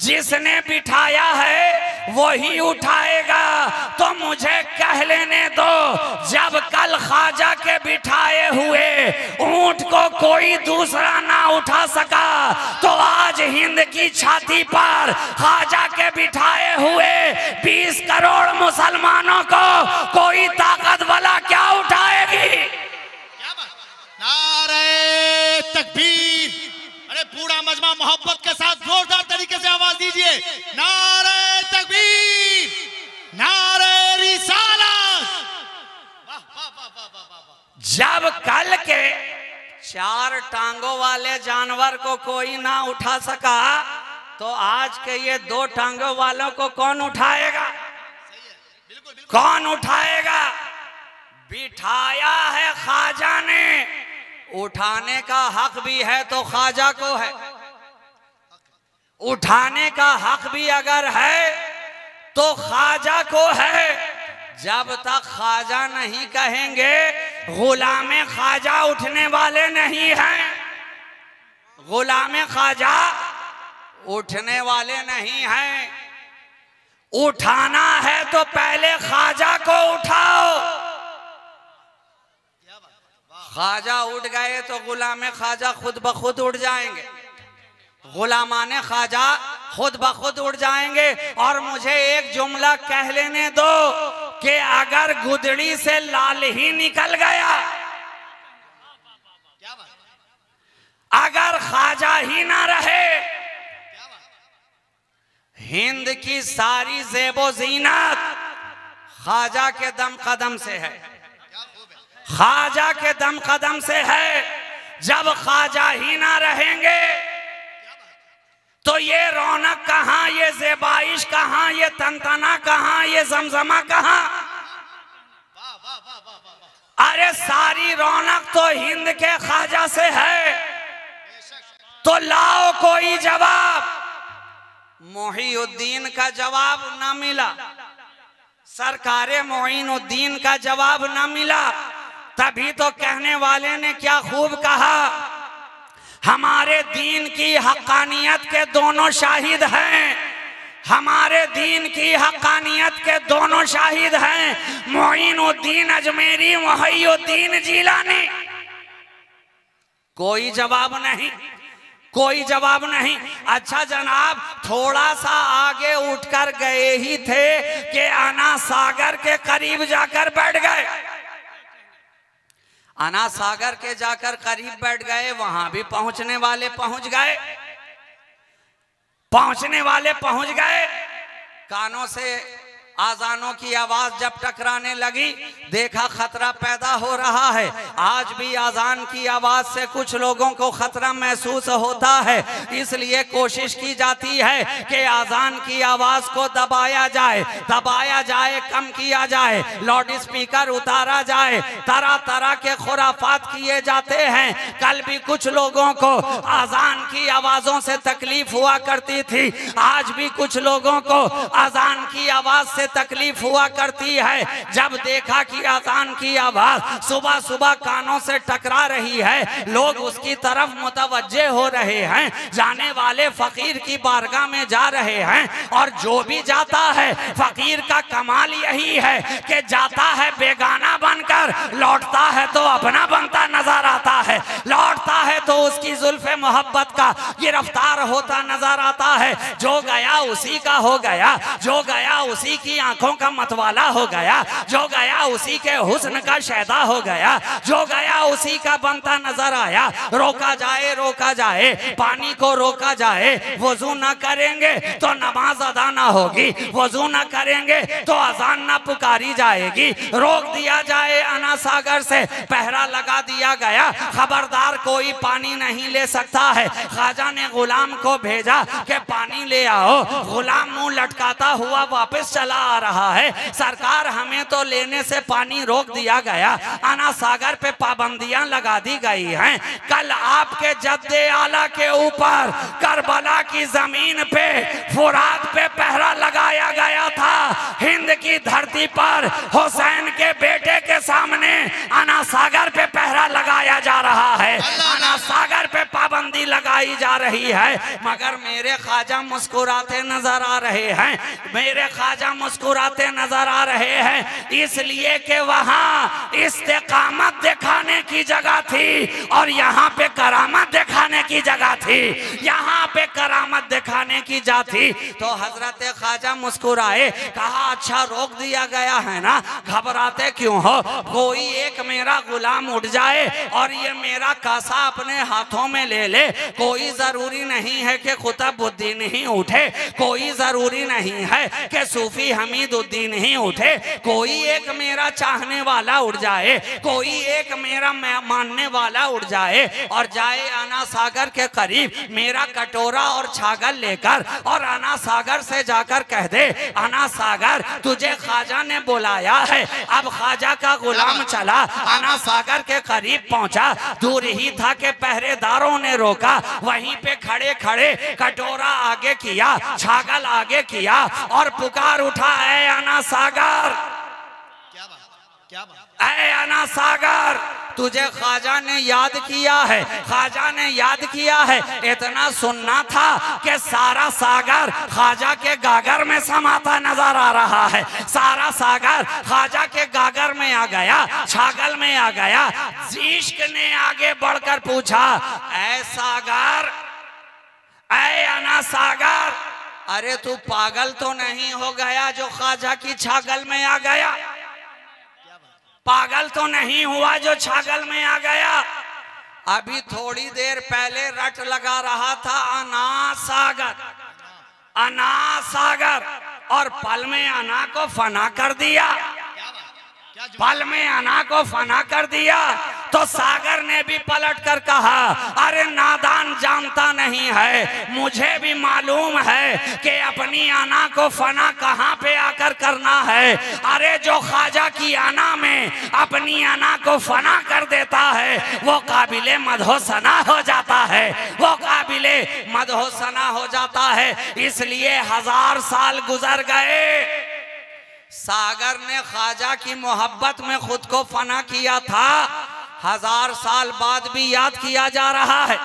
जिसने बिठाया है वही उठाएगा। तो मुझे कह लेने दो, जब कल ख्वाजा के बिठाए हुए ऊंट को कोई दूसरा ना उठा सका, तो आज हिंद की छाती पर ख्वाजा के बिठाए हुए 20 करोड़ मुसलमानों को कोई ताकत वाला क्या उठाएगी? नारे तकबीर! अरे पूरा मजमा मोहब्बत के साथ जोरदार तरीके से आवाज दीजिए। नारे तकबीर! नारे रिसालत! वाह वाह वाह वाह वाह वाह! जब कल के 4 टांगों वाले जानवर को कोई ना उठा सका, तो आज के ये 2 टांगों वालों को कौन उठाएगा? कौन उठाएगा? बिठाया है ख्वाजा ने, उठाने का हक भी है तो ख्वाजा को है। उठाने का हक भी अगर है तो ख्वाजा को है। जब तक ख्वाजा नहीं कहेंगे, गुलामे ख्वाजा उठने वाले नहीं हैं। गुलामे ख्वाजा उठने वाले नहीं हैं। उठाना है तो पहले ख्वाजा को उठाओ। ख्वाजा उठ गए तो गुलामे ख्वाजा खुद ब खुद उठ जाएंगे। गुलामाने ख्वाजा खुद ब खुद उठ जाएंगे। और मुझे एक जुमला कह लेने दो कि अगर गुदड़ी से लाल ही निकल गया, अगर ख्वाजा ही ना रहे, हिंद की सारी ज़ेबो ज़ीनत ख्वाजा के दम कदम से है। ख्वाजा के दम कदम से है। जब ख्वाजा ही ना रहेंगे तो ये रौनक कहां, ये ज़ेबाइश कहां, ये तनतना कहां, ये जमजमा कहां? अरे सारी रौनक तो हिंद के ख्वाजा से है। तो लाओ कोई जवाब। मोहीउद्दीन का जवाब ना मिला, सरकारे मोइनुद्दीन का जवाब ना मिला। तभी तो कहने वाले ने क्या खूब कहा, हमारे दीन की हक्कानियत के दोनों शाहिद हैं। हमारे दीन की हक्कानियत के दोनों शाहिद हैं, मोइनुद्दीन अजमेरी, मोहीउद्दीन जिलानी। कोई जवाब नहीं, कोई जवाब नहीं। अच्छा जनाब, थोड़ा सा आगे उठकर गए ही थे कि अना सागर के करीब जाकर बैठ गए। अना सागर के जाकर करीब बैठ गए। वहां भी पहुंचने वाले पहुंच गए, पहुंचने वाले पहुंच गए। कानों से आजानों की आवाज जब टकराने लगी, देखा खतरा पैदा हो रहा है। आज भी आजान की आवाज से कुछ लोगों को खतरा महसूस होता है, इसलिए कोशिश की जाती है कि आजान की आवाज को दबाया जाए, दबाया जाए, कम किया जाए, लाउड स्पीकर उतारा जाए। तरह तरह के खुराफात किए जाते हैं। कल भी कुछ लोगों को आजान की आवाजों से तकलीफ हुआ करती थी, आज भी कुछ लोगों को आजान की आवाज से तकलीफ हुआ करती है। जब देखा कि आजान की आवाज सुबह सुबह कानों से टकरा रही है, लोग उसकी तरफ मुतवज्जे हो रहे हैं, जाने वाले फकीर की बारगाह में जा रहे हैं। और जो भी जाता है, फकीर का कमाल यही है कि जाता है बेगाना बनकर, लौटता है तो अपना बनता नजर आता है। लौटता है तो उसकी जुल्फे मोहब्बत का गिरफ्तार होता नजर आता है। जो गया उसी का हो गया, जो गया उसी की आंखों का मतवाला हो गया, जो गया उसी के हुस्न का शैदा हो गया, जो गया उसी का बनता नजर आया। रोका जाए, रोका जाए, पानी को रोका जाए। वजू न करेंगे तो नमाज अदा ना होगी, वजू न करेंगे तो अजान ना पुकारी जाएगी। रोक दिया जाए, अना सागर से पहरा लगा दिया गया, खबरदार कोई पानी नहीं ले सकता है। ख्वाजा ने गुलाम को भेजा कि पानी ले आओ। गुलाम मुंह लटकाता हुआ वापस चला आ रहा है। सरकार हमें तो लेने से पानी रोक दिया गया, आना सागर पे पाबंदियां लगा दी गई हैं। कल आपके जद्दे आला के ऊपर करबला की जमीन पे फुरात पे पहरा लगाया गया था। हिंद की धरती पर हुसैन के बेटे के सामने आना सागर पे पहरा लगाया जा रहा है, आना सागर पे पाबंदी लगाई जा रही है। मगर मेरे ख्वाजा मुस्कुराते नजर आ रहे हैं, मेरे ख्वाजा मुस्कुराते नजर आ रहे हैं, इसलिए कि वहां इस्तेकामत दिखाने की जगह थी और यहाँ पे करामत दिखाने की जगह थी, यहाँ पे करामत दिखाने की जा थी। तो हजरत ख्वाजा मुस्कुराए, कहा अच्छा रोक दिया गया है ना, घबराते क्यों हो? कोई एक मेरा गुलाम उठ जाए और ये मेरा कासा अपने हाथों में ले ले, कोई जरूरी नहीं है कि कुतुबुद्दीन ही उठे, कोई जरूरी नहीं है कि सूफी हमीदुद्दीन ही उठे, कोई एक मेरा चाहने वाला उठ जाए, कोई एक मेरा मानने वाला उठ जाए और जाए आना सागर के करीब मेरा कटोरा और छागल लेकर और आना सागर से जाकर कह दे, आना सागर तुझे ख्वाजा ने बुलाया है। अब ख्वाजा का गुलाम चला आना सागर के करीब पहुंचा, दूर ही था कि पहरेदारों ने रोका, वहीं पे खड़े खड़े कटोरा आगे किया, छागल आगे किया और पुकार उठा, ऐ आना सागर, क्या बात? ऐ आना सागर तुझे ख्वाजा ने याद किया है, ख्वाजा ने याद किया है। इतना सुनना था कि सारा सागर ख्वाजा के गागर में समाता नजर आ रहा है, सारा सागर ख्वाजा के गागर में आ गया, छागल में आ गया। इश्क ने आगे बढ़कर पूछा, ऐ सागर, ऐ आना सागर, अरे तू पागल तो नहीं हो गया जो ख्वाजा की छागल में आ गया? पागल तो नहीं हुआ जो छागल में आ गया? अभी थोड़ी देर पहले रट लगा रहा था अना सागर, अना सागर, और पल में अना को फना कर दिया, पल में अना को फना कर दिया। तो सागर ने भी पलट कर कहा, अरे नादान जानता नहीं है, मुझे भी मालूम है कि अपनी आना को फना कहाँ पे आकर करना है। अरे जो ख्वाजा की आना में अपनी आना को फना कर देता है वो काबिले मदहो सना हो जाता है, वो काबिले मदहो सना हो जाता है। इसलिए 1000 साल गुजर गए, सागर ने ख्वाजा की मोहब्बत में खुद को फना किया था, 1000 साल बाद भी याद किया जा रहा है,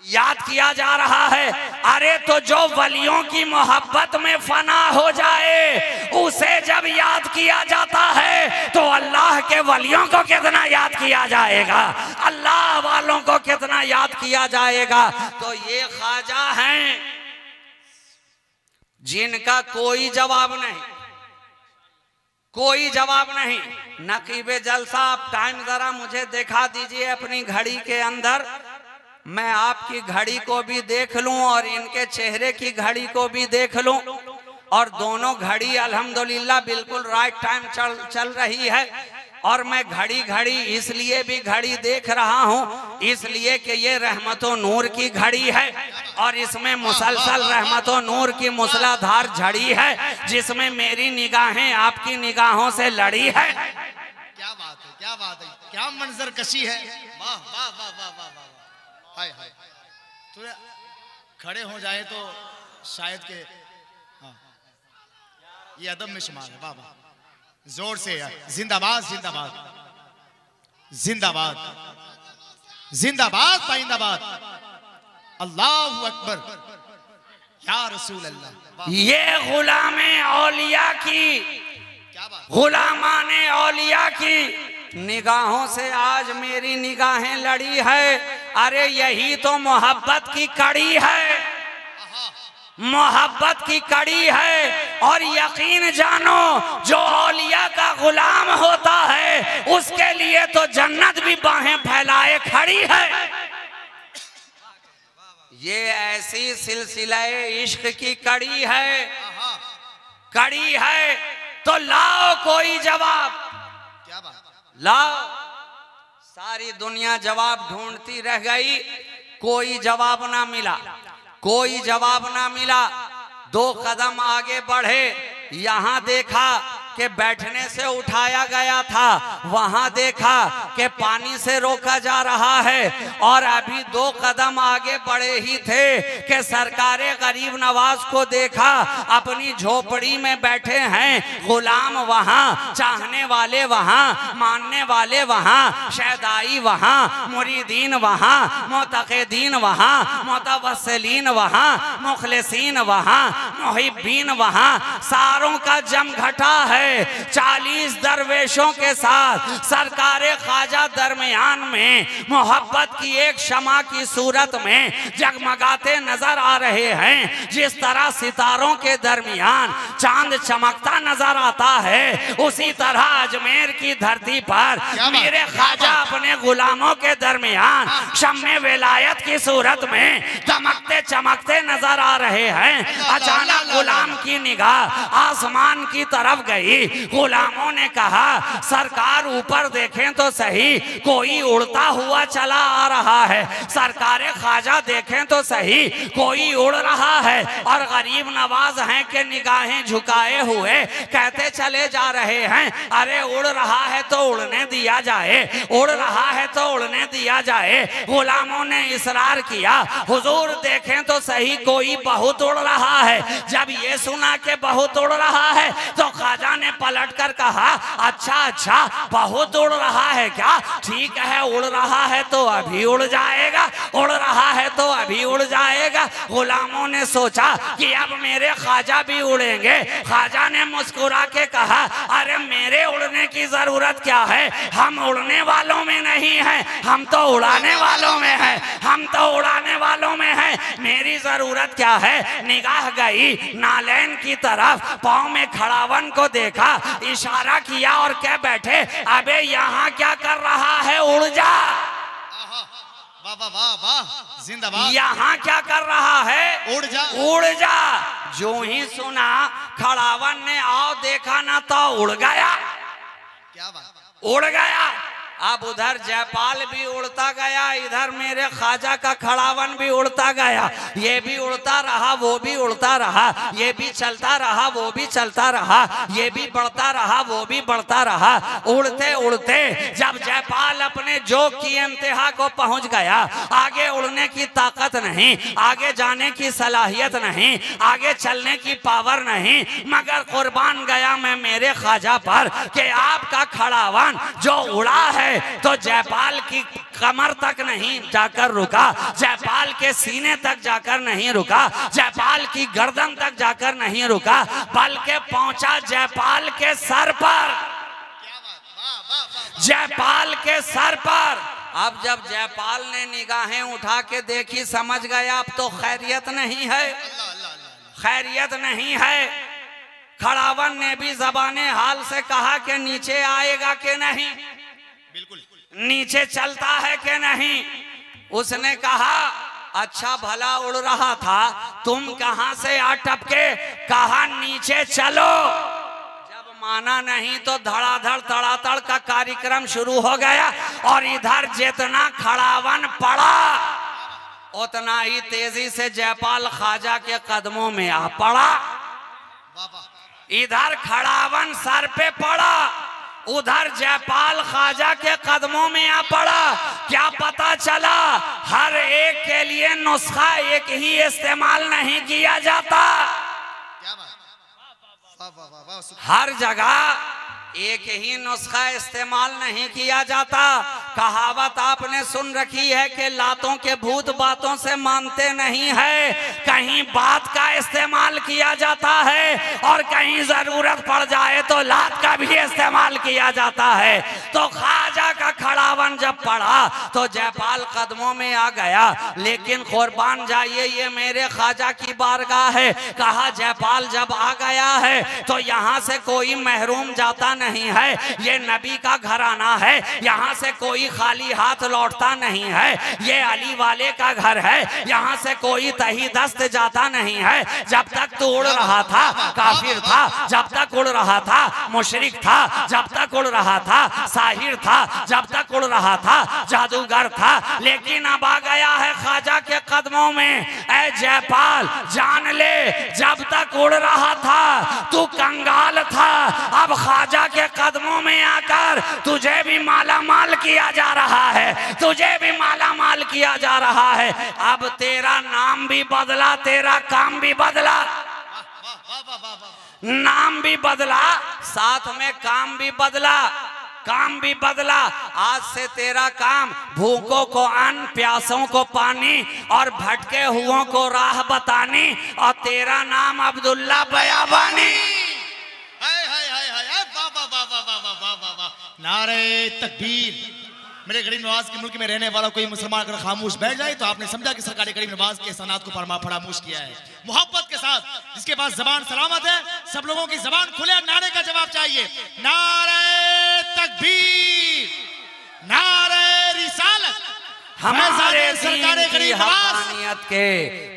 याद किया जा रहा है। अरे तो जो वलियों की मोहब्बत में फना हो जाए उसे जब याद किया जाता है तो अल्लाह के वलियों को कितना याद किया जाएगा, अल्लाह वालों को कितना याद किया जाएगा। तो ये ख्वाजा हैं जिनका कोई जवाब नहीं, कोई जवाब नहीं। नकीबे जलसा, आप टाइम जरा मुझे दिखा दीजिए अपनी घड़ी के अंदर, मैं आपकी घड़ी को भी देख लूं और इनके चेहरे की घड़ी को भी देख लूं, और दोनों घड़ी अल्हम्दुलिल्लाह बिल्कुल राइट टाइम चल रही है। और मैं घड़ी इसलिए भी घड़ी देख रहा हूँ इसलिए कि ये रहमतो नूर की घड़ी है और इसमें मुसलसल रहमतो नूर की मूसलाधार झड़ी है जिसमें मेरी निगाहें आपकी निगाहों से लड़ी है। क्या बात है, क्या बात है, क्या मंजर कशी है, वाह वाह वाह वाह वाह वाह, हाय हाय। तो खड़े हो जाए तो शायद के, हाँ ये अदब में शुमार है, वाह वाह, जोर से जिंदाबाद जिंदाबाद जिंदाबाद जिंदाबाद पाइंदाबाद, अल्लाहु अकबर या रसूल अल्लाह। ये गुलामे औलिया की, गुलामाने औलिया की निगाहों से आज मेरी निगाहें लड़ी है। अरे यही तो मोहब्बत की कड़ी है, मोहब्बत की कड़ी है। और यकीन जानो जो औलिया का गुलाम होता है उसके लिए तो जन्नत भी बाहें फैलाए खड़ी है। ये ऐसी सिलसिले इश्क की कड़ी है, कड़ी है। तो लाओ कोई जवाब, क्या बात, लाओ। सारी दुनिया जवाब ढूंढती रह गई, कोई जवाब ना मिला, कोई जवाब ना मिला। 2 कदम आगे बढ़े, यहाँ देखा कि बैठने से उठाया गया था, वहां देखा कि पानी से रोका जा रहा है, और अभी 2 कदम आगे बढ़े ही थे कि सरकारे गरीब नवाज को देखा अपनी झोपड़ी में बैठे हैं। गुलाम वहां, चाहने वाले वहां, मानने वाले वहां, शहदाई वहां, मुरीदीन वहां, मुतक़ीदीन वहां, मुतवस्सिलीन वहां, मुखलिसीन वहां, मुहिब्बीन वहां, सारों का जमघटा है। 40 दरवेशों के साथ सरकारे ख्वाजा दरमियान में मोहब्बत की एक शमा की सूरत में जगमगाते नजर आ रहे हैं। जिस तरह सितारों के दरमियान चांद चमकता नजर आता है, उसी तरह अजमेर की धरती पर मेरे ख्वाजा अपने गुलामों के दरमियान शम्मे विलायत की सूरत में चमकते चमकते नजर आ रहे हैं। अचानक गुलाम की निगाह आसमान की तरफ गई। गुलामों ने कहा, सरकार ऊपर देखें तो सही, कोई उड़ता हुआ चला आ रहा है। सरकारे ख्वाजा देखें तो सही, कोई उड़ रहा है। और गरीब नवाज हैं कि निगाहें झुकाए हुए कहते चले जा रहे हैं, अरे उड़ रहा है तो उड़ने दिया जाए, उड़ रहा है तो उड़ने दिया जाए। गुलामों ने इसरार किया, हुजूर देखें तो सही, कोई बहुत उड़ रहा है। जब ये सुना कि बहुत उड़ रहा है तो ख्वाजा ने पलटकर कहा, अच्छा अच्छा, बहुत उड़ रहा है क्या? ठीक है, उड़ रहा है तो अभी उड़ जाएगा, उड़ रहा है तो अभी उड़ जाएगा। गुलामों ने सोचा कि अब मेरे ख्वाजा भी उड़ेंगे। ख्वाजा ने मुस्कुरा के कहा, अरे मेरे उड़ने की जरूरत क्या है, हम उड़ने वालों में नहीं है, हम तो उड़ाने वालों में है, हम तो उड़ाने वालों में है। मेरी जरूरत क्या है? निगाह गई नालैन की तरफ, पाँव में खड़ावन को देखा, इशारा किया और कह बैठे, अबे यहाँ क्या कर रहा है, उड़ जा। वाह वाह वाह वाह, जिंदाबाद। यहाँ क्या कर रहा है, उड़ जा, उड़ जा। जो ही सुना खड़ावन ने, आओ देखा ना तो उड़ गया। क्या बात, उड़ गया। अब उधर जयपाल भी उड़ता गया, इधर मेरे ख्वाजा का खड़ावन भी उड़ता गया। ये भी उड़ता रहा, वो भी उड़ता रहा, ये भी चलता रहा, वो भी चलता रहा, ये भी बढ़ता रहा, वो भी बढ़ता रहा। उड़ते उड़ते जब जयपाल अपने जोक की इंतहा को पहुंच गया, आगे उड़ने की ताकत नहीं, आगे जाने की सलाहियत नहीं, आगे चलने की पावर नहीं, मगर कुर्बान गया मैं मेरे ख्वाजा पर कि आपका खड़ावन जो उड़ा है तो जयपाल की कमर तक नहीं जाकर रुका, जयपाल के सीने तक जाकर नहीं रुका, जयपाल की गर्दन तक जाकर नहीं रुका, बल्कि पहुंचा जयपाल के सर पर, जयपाल के सर पर। अब जब जयपाल ने निगाहें उठा के देखी, समझ गया अब तो खैरियत नहीं है, खैरियत नहीं है। खड़ावन ने भी ज़बाने हाल से कहा कि नीचे आएगा कि नहीं, बिल्कुल नीचे चलता है कि नहीं। उसने कहा, अच्छा भला उड़ रहा था, तुम कहां से आ टपके? कहा नीचे चलो। जब माना नहीं तो धड़ाधड़ तड़ातड़ का कार्यक्रम शुरू हो गया, और इधर जितना खड़ावन पड़ा उतना ही तेजी से जयपाल ख्वाजा के कदमों में आ पड़ा। इधर खड़ावन सर पे पड़ा, उधर जयपाल ख्वाजा के कदमों में आ पड़ा। क्या पता चला, हर एक के लिए नुस्खा एक ही इस्तेमाल नहीं किया जाता। क्या बात, हर जगह एक ही नुस्खा इस्तेमाल नहीं किया जाता। कहावत आपने सुन रखी है कि लातों के भूत बातों से मानते नहीं है। कहीं बात का इस्तेमाल किया जाता है और कहीं जरूरत पड़ जाए तो लात का भी इस्तेमाल किया जाता है। तो ख्वाजा का खड़ावन जब पड़ा तो जयपाल कदमों में आ गया, लेकिन कुर्बान जाइए ये मेरे ख्वाजा की बारगाह है। कहा जयपाल जब आ गया है तो यहाँ से कोई महरूम जाता नहीं है, ये नबी का घराना है, यहाँ से कोई खाली हाथ लौटता नहीं है। ये अली वाले का घर है, यहाँ से कोई तही दस्त जाता नहीं है। जब तक तू उड़ रहा था काफिर था, जब तक उड़ रहा था मुशरिक था, जब तक उड़ रहा था साहिर था, जब तक उड़ रहा था जादूगर था, लेकिन अब आ गया है ख्वाजा के कदमों में। ऐ जयपाल जान ले, जब तक उड़ रहा था तू कंगाल था, अब ख्वाजा के कदमों में आकर तुझे भी माला माल किया जा रहा है, तुझे भी माला माल किया जा रहा है। अब तेरा नाम भी बदला, तेरा काम भी बदला, नाम भी बदला, साथ में काम भी बदला, काम भी बदला। आज से तेरा काम भूखों को अन्न, प्यासों को पानी और भटके हुओं को राह बतानी, और तेरा नाम अब्दुल्ला बयाबानी। नारे तकबीर। मेरे गरीब नवाज के मुल्क में रहने वाला कोई मुसलमान अगर खामोश बैठ जाए तो आपने समझा कि सरकार गरीब नवाज के सनात को फरामोश किया है। मोहब्बत के साथ जिसके पास जबान सलामत है, सब लोगों की जबान खुले, नारे का जवाब चाहिए। नारे तकबीर, नारे रिसालत। हमारे दीन की हक़ानियत के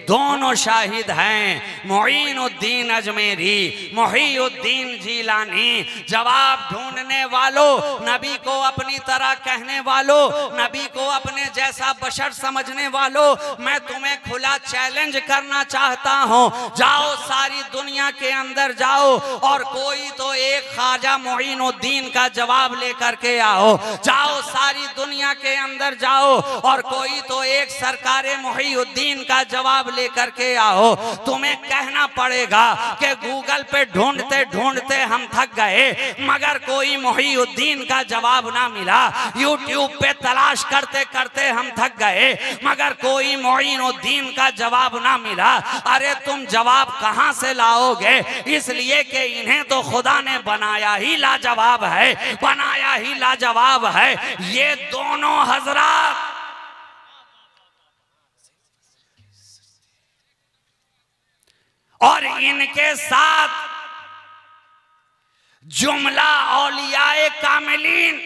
दोनों शाहिद हैं, मोइनुद्दीन अजमेरी, मोहिउद्दीन जिलानी। जवाब ढूंढने वालों, नबी को अपनी तरह कहने वालों, नबी को अपने जैसा बशर समझने वालों, मैं तुम्हें खुला चैलेंज करना चाहता हूं। जाओ सारी दुनिया के अंदर जाओ और कोई तो एक ख्वाजा मोइनुद्दीन का जवाब लेकर के आओ। जाओ सारी दुनिया के अंदर जाओ और कोई तो एक सरकारे मोहिउद्दीन का जवाब लेकर के आओ। तुम्हें कहना पड़ेगा कि गूगल पे ढूंढते ढूंढते हम थक गए मगर कोई मोहिउद्दीन का जवाब ना मिला, यूट्यूब पे तलाश करते करते हम थक गए मगर कोई मोइनुद्दीन का जवाब ना मिला। अरे तुम जवाब कहां से लाओगे? इसलिए कि इन्हें तो खुदा ने बनाया ही लाजवाब है, बनाया ही लाजवाब है। ये दोनों हजरात और इनके साथ जुमला औलियाए कामिलीन,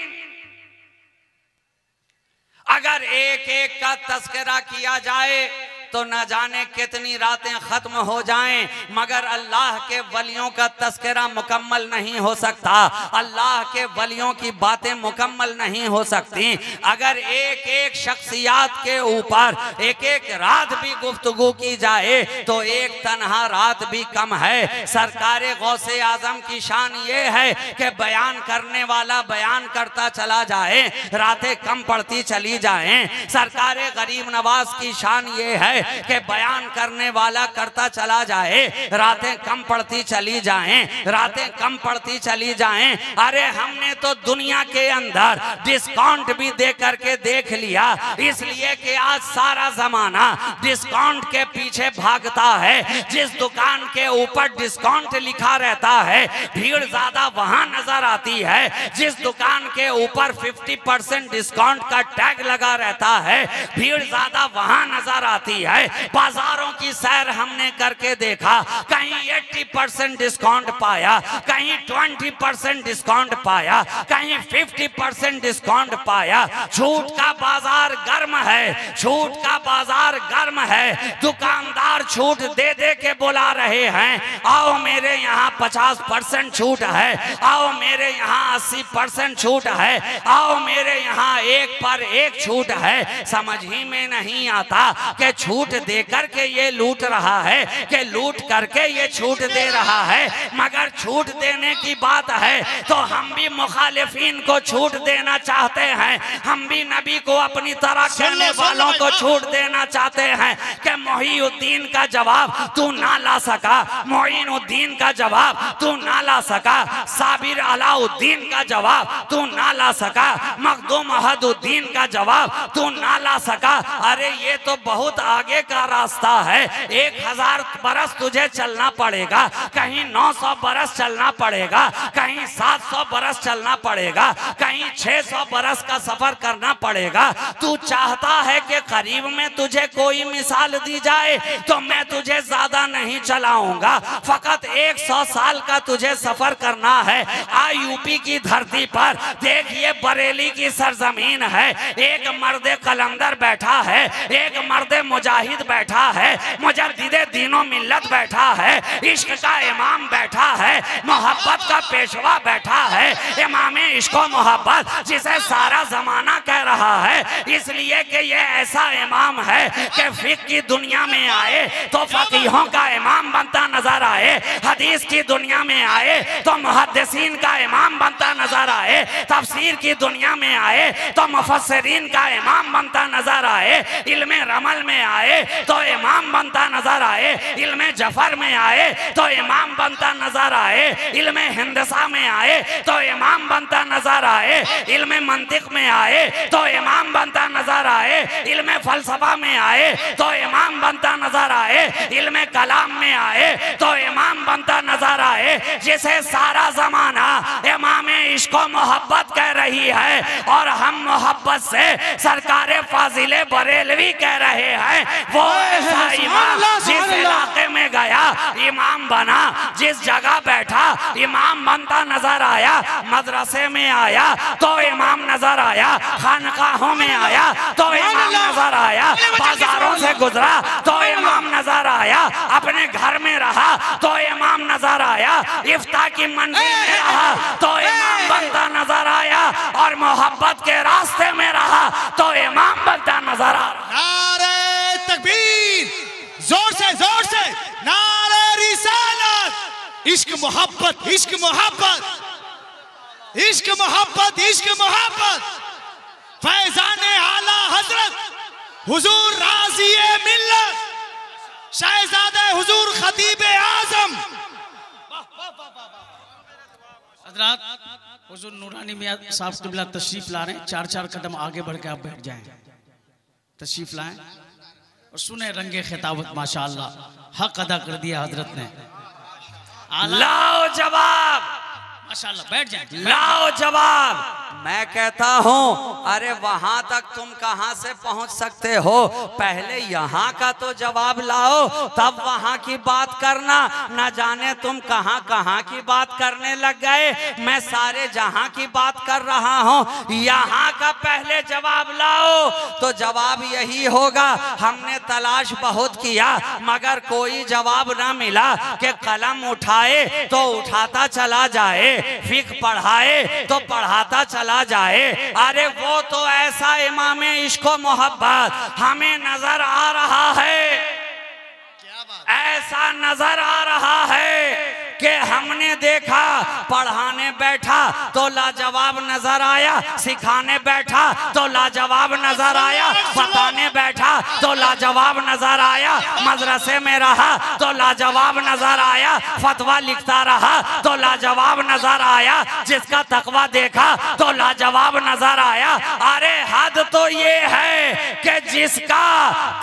अगर एक एक का तस्करा किया जाए तो न जाने कितनी रातें खत्म हो जाएं मगर अल्लाह के वलियों का तस्करा मुकम्मल नहीं हो सकता, अल्लाह के वलियों की बातें मुकम्मल नहीं हो सकती। अगर एक एक शख्सियात के ऊपर एक एक रात भी गुफ्तगू की जाए तो एक तन्हा रात भी कम है। सरकारे गौसे आजम की शान ये है कि बयान करने वाला बयान करता चला जाए, रातें कम पड़ती चली जाएं। सरकारे गरीब नवाज की शान ये है कि बयान करने वाला करता चला जाए, रातें कम पड़ती चली जाएं, रातें कम पड़ती चली जाएं। अरे हमने तो दुनिया के अंदर डिस्काउंट भी दे करके देख लिया, इसलिए कि आज सारा जमाना डिस्काउंट के पीछे भागता है। जिस दुकान के ऊपर डिस्काउंट लिखा रहता है भीड़ ज्यादा वहां नजर आती है, जिस दुकान के ऊपर 50% डिस्काउंट का टैग लगा रहता है भीड़ ज्यादा वहां नजर आती है। बाजारों की सैर हमने करके देखा, कहीं 80% डिस्काउंट पाया, कहीं 20% डिस्काउंट पाया, कहीं 50% डिस्काउंट पाया। छूट का बाजार गर्म है, छूट का बाजार गर्म है। दुकानदार छूट दे दे के बुला रहे हैं, आओ मेरे यहाँ 50% छूट है, आओ मेरे यहाँ 80% छूट है, आओ मेरे यहाँ 1 पर 1 छूट है। समझ ही में नहीं आता कि छूट दे करके ये लूट रहा है कि लूट करके ये छूट दे रहा है। मगर छूट देने की बात है तो हम भी मुखालिफिन को छूट देना चाहते हैं, हम भी नबी को अपनी तरह कहने वालों को छूट देना चाहते हैं कि मोहिउद्दीन का जवाब तू ना ला सका, मोइनुद्दीन का जवाब तू ना ला सका, साबिर अलाउद्दीन का जवाब तू ना ला सका, मखदूम अहदुद्दीन का जवाब तू ना ला सका। अरे ये तो बहुत आगे का रास्ता है, 1000 बरस तुझे चलना पड़ेगा, कहीं 900 बरस चलना पड़ेगा, कहीं 700 बरस चलना पड़ेगा, कहीं 600 बरस का सफर करना पड़ेगा। तू चाहता है कि करीब में तुझे कोई मिसाल दी जाए तो मैं तुझे ज्यादा नहीं चलाऊंगा, फकत 100 साल का तुझे सफर करना है। आ यूपी की धरती पर देखिए बरेली की सरजमीन है, एक मर्द कलंदर बैठा है, एक मर्द मुजाहिद बैठा है, मुजद्दिदे दीनो मिल्लत बैठा है, इश्क इश्क का इमाम बैठा है, मोहब्बत का पेशवा बैठा है, इमाम इश्क व मोहब्बत जिसे सारा जमाना कह रहा है, इसलिए कि ये ऐसा इमाम है कि फिक़्ह की दुनिया में आए तो फकीहों का इमाम बनता नजर आए, हदीस की दुनिया में आए तो मुहद्दिसीन का इमाम बनता नजर आए, तफसीर की दुनिया में आए तो मुफस्सिरीन का इमाम बनता नजर आए, इल्मे रमल में आए तो इमाम बनता नजर आए, इल्मे जफर में आए तो इमाम बनता नजर आए, इल्मे हिंदसा में आए तो इमाम बनता नजर आए, इल्मे मंतिक में आए तो इमाम बनता नजर आए, इल्मे फलसफा में आए तो इमाम बनता नजर आए, इल्मे कलाम में आए तो इमाम बनता नजर आए, जिसे सारा जमाना इमाम इश्क व मोहब्बत कह रही है और हम मोहब्बत से सरकारे फाजिले बरेलवी कह रहे हैं। वो ऐसा इमाम जिस इलाके में गया इमाम बना, जिस जगह बैठा इमाम बनता नजर आया, मदरसे में आया तो इमाम नजर आया, खानकाहों में आया तो इमाम नजर आया, बाजारों से गुजरा तो इमाम नजर आया, अपने घर में रहा तो इमाम नजर आया, इफ्ता की मंजिल में रहा तो इमाम बनता नजर आया, और मोहब्बत के रास्ते में रहा तो इमाम बनता नजर आ रहा। नारे तकबीर, जोर से नारे रिसालत। इश्क मोहब्बत, इश्क मोहब्बत, इश्क मोहब्बत, इश्क मोहब्बत। फैजाने आला हजरत हुजूर राज़िए मिल्लत, शहजादे हुजूर खतीब आजम हजरत हुजूर नूरानी मियां साहब क़िबला तशरीफ ला रहे हैं। 4-4 कदम आगे बढ़ के आप बैठ जाएं, तशरीफ लाएं और सुने रंगे खिताबत। माशाअल्लाह हक अदा कर दिया हजरत ने। लाओ जवाब, माशाअल्लाह, बैठ जाएं, लाओ जवाब। मैं कहता हूं अरे वहां तक तुम कहां से पहुंच सकते हो, पहले यहां का तो जवाब लाओ, तब वहां की बात करना। न जाने तुम कहां कहां की बात करने लग गए, मैं सारे जहां की बात कर रहा हूं, यहां का पहले जवाब लाओ। तो जवाब यही होगा, हमने तलाश बहुत किया मगर कोई जवाब ना मिला कि कलम उठाए तो उठाता चला जाए, फिक्र पढ़ाए तो पढ़ाता चला जाए। अरे वो तो ऐसा इमाम इश्क व मोहब्बत हमें नजर आ रहा है, ऐसा नजर आ रहा है कि हमने देखा पढ़ाने बैठा तो लाजवाब नजर आया, सिखाने बैठा तो लाजवाब नजर आया, बताने बैठा तो लाजवाब नजर आया, मदरसे में रहा तो लाजवाब नजर आया, फतवा लिखता रहा तो लाजवाब नजर आया, जिसका तकवा देखा तो लाजवाब नजर आया। अरे हद तो ये है कि जिसका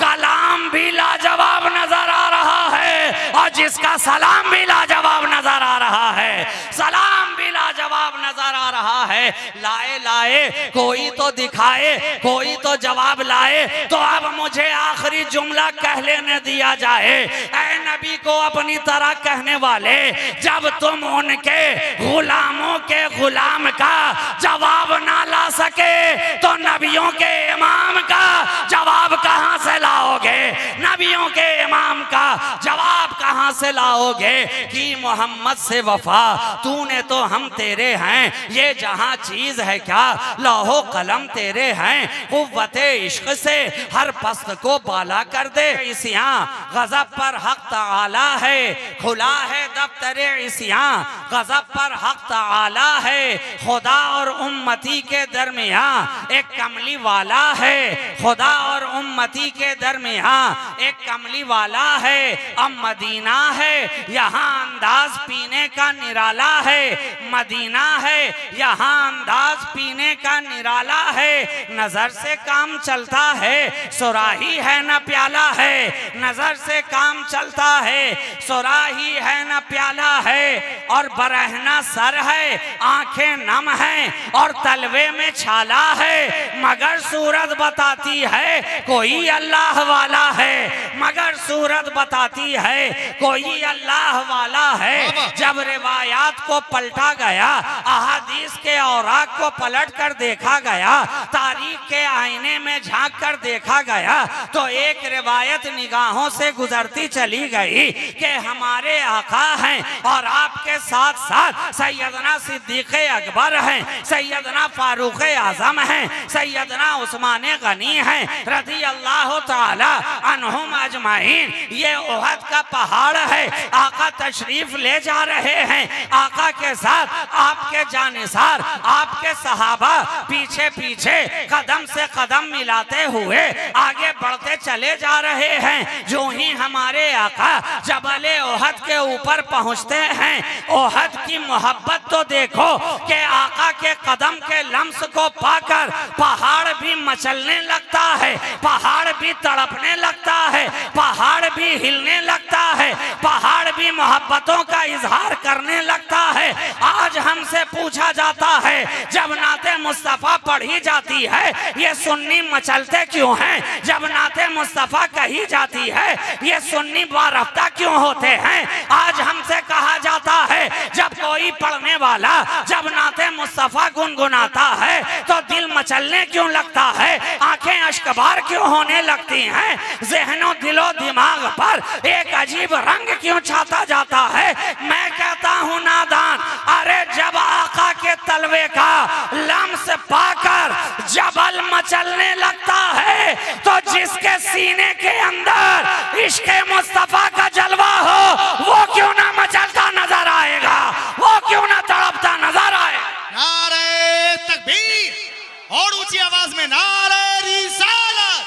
कलाम भी लाजवाब नजर आ रहा है और जिसका सलाम भी लाजवाब नजर आ रहा है, सलाम भी लाजवाब नजर आ रहा है। लाए लाए कोई तो दिखाए, कोई तो जवाब लाए। तो अब मुझे आखिरी जुमला कह लेने दिया जाए। ऐ नबी को अपनी तरह कहने वाले, जब तुम उनके गुलामों के गुलाम का जवाब ना ला सके तो नबियों के इमाम का जवाब कहां से लाओगे? नबियों के इमाम का जवाब कहां से लाओगे? कि मोहम्मद से वफा तूने तो हम तेरे हैं, ये जहां चीज है क्या लौहो कलम तेरे हैं, कुव्वते इश्क से हर पस्त को बाला कर दे। इसियां गजब पर हक ताला है, खुला है दफ्तरे इसियां गजब पर हक ताला है। खुदा और उम्मती के दरमियां एक कमली वाला है, खुदा और उम्मती के दरमियां एक कमली वाला है। अब मदीना है यहाँ अंदाज पीने का निराला है, मदीना है यहाँ अंदाज पीने का निराला है। नजर से काम चलता है, सुराही है न प्याला है, नजर से काम चलता है, सुराही है न प्याला है। और बरहना सर है, आंखें नम हैं और तलवे में छाला है, मगर सूरत बताती है कोई अल्लाह वाला है, मगर सूरत बताती है कोई अल्लाह वाला है। जब रिवायात को पलटा गया, अहादीस के औराक को पलट कर देखा गया, तारीख के आईने में झांक कर देखा गया, तो एक रिवायत निगाहों से गुजरती चली गई कि हमारे आका हैं और आपके साथ साथ सैयदना सिद्दीक़ अकबर हैं, सैयदना फारूक आजम हैं, सैयदना उस्मान गनी हैं रज़ी अल्लाह ताला अन्हुम अजमाइन। ये ओहद का पहाड़ है, आका तशरीफ ले जा रहे हैं, आका के साथ आपके जानिसार आपके सहाबा पीछे पीछे कदम से कदम मिलाते हुए आगे बढ़ते चले जा रहे हैं। जो ही हमारे आका जबल ओहद के ऊपर पहुंचते हैं, ओहद की मोहब्बत तो देखो कि आका के कदम के लम्स को पाकर पहाड़ भी मचलने लगता है, पहाड़ भी तड़पने लगता है, पहाड़ भी हिलने लगता है, पहाड़ भी मोहब्बतों का इजहार करने लगता है। आज हमसे पूछा जाता है, जब नाते मुस्तफ़ा पढ़ी जाती है ये सुन्नी मचलते क्यों हैं? जब नाते मुस्तफ़ा कही जाती है ये सुन्नी बारफ्ता क्यों होते हैं? आज हमसे कहा जाता है जब कोई पढ़ने वाला जब नाते मुस्तफ़ा गुनगुनाता है तो दिल मचलने क्यों लगता है, आंखें अश्कबार क्यों होने लगती हैं, ज़हनो दिलो दिमाग पर एक अजीब रंग क्यों छाता जाता है? मैं कहता हूँ नादान, अरे जब आका के तलवे का लम्स पाकर जबल मचलने लगता है तो जिसके सीने के अंदर इश्क़े मुस्तफ़ा का जलवा हो वो क्यों ना मचलता नजर आएगा, वो क्यों ना तड़पता नजर आए। नारे तकबीर और ऊंची आवाज में नारे रिसालत।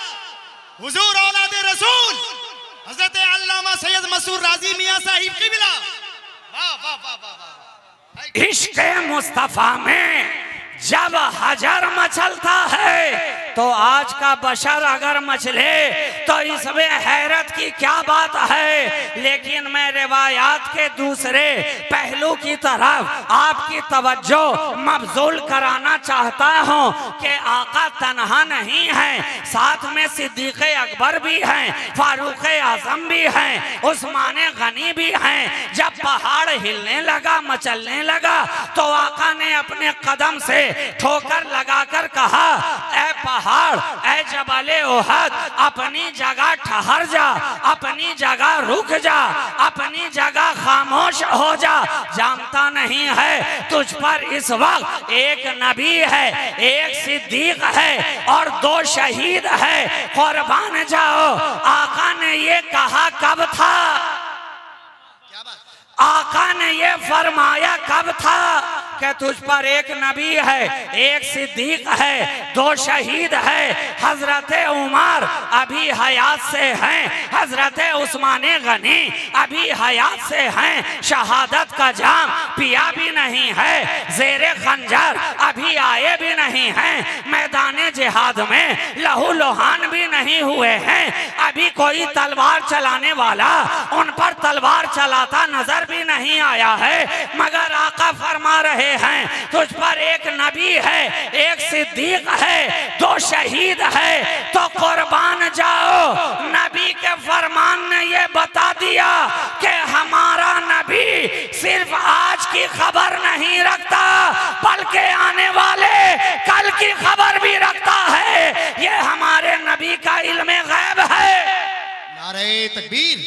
हुजूर औलादे रसूल हजरत अल्लामा सैयद मसूर राजी मियां साहिब क़िबला। वाह वाह वाह वाह। इश्क़े मुस्तफ़ा में जब हजर मचलता है तो आज का बशर अगर मचले तो इसमें हैरत की क्या बात है। लेकिन मैं रिवायात के दूसरे पहलू की तरफ आपकी तवज्जो मबजूल कराना चाहता हूँ कि आका तन्हा नहीं है, साथ में सिद्दीक़ अकबर भी हैं, फारूक आजम भी हैं, उस्मान गनी भी हैं। जब पहाड़ हिलने लगा, मचलने लगा तो आका ने अपने कदम से ठोकर लगाकर कहा, ऐ पहाड़, ऐ जबले ओहद, अपनी जगह ठहर जा, अपनी जगह रुक जा, अपनी जगह खामोश हो जा। जानता नहीं है तुझ पर इस वक्त एक नबी है, एक सिद्दीक है और 2 शहीद है, कुर्बान जाओ। आका ने ये कहा कब था? आका ने ये फरमाया कब था कि तुझ पर एक नबी है, एक सिद्दीक है, 2 शहीद है। हजरत उमर अभी हयात से हैं, हजरत उस्मान गनी अभी हयात से हैं, शहादत का जाम पिया भी नहीं है, जेरे खंजर अभी आए भी नहीं हैं, मैदान जिहाद में लहू लोहान भी नहीं हुए हैं, अभी कोई तलवार चलाने वाला उन पर तलवार चलाता नजर भी नहीं आया है। मगर आका फरमा रहे हैं तुझ पर एक नबी है, एक सिद्दीक है, 2 शहीद है, तो कुर्बान जाओ। नबी के फरमान ने ये बता दिया कि हमारा नबी सिर्फ आज की खबर नहीं रखता बल्कि आने वाले कल की खबर भी रखता है। ये हमारे नबी का इल्मे गैब है। नारे तकबीर,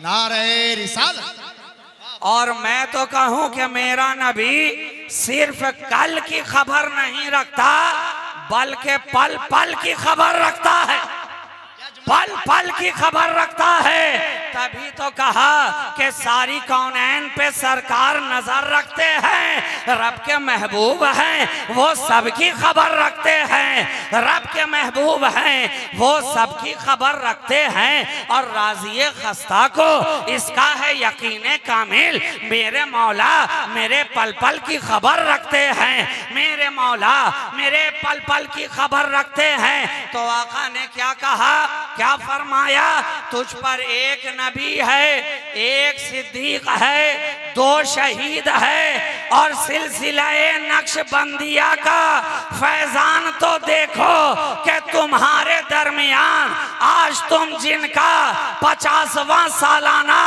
नारे रिसालत। और मैं तो कहूं कि मेरा नबी सिर्फ कल की खबर नहीं रखता बल्कि पल पल की खबर रखता है, पल पल की खबर रखता है। तभी तो कहा कि सारी कौनैन पे सरकार नजर रखते हैं, रब के महबूब हैं वो सबकी खबर रखते हैं, रब के महबूब हैं वो सबकी खबर रखते हैं। और राज़िए खस्ता को इसका है यकीन कामिल, मेरे मौला मेरे पल पल की खबर रखते हैं, मेरे मौला मेरे पल पल की खबर रखते हैं। तो आका ने क्या कहा, क्या फरमाया? तुझ पर एक नबी है, एक सिद्दीक है, 2 शहीद है और सिलसिला नक्शबंदिया का फैजान तो देखो कि तुम्हारे दरमियान आज तुम जिनका 50वां सालाना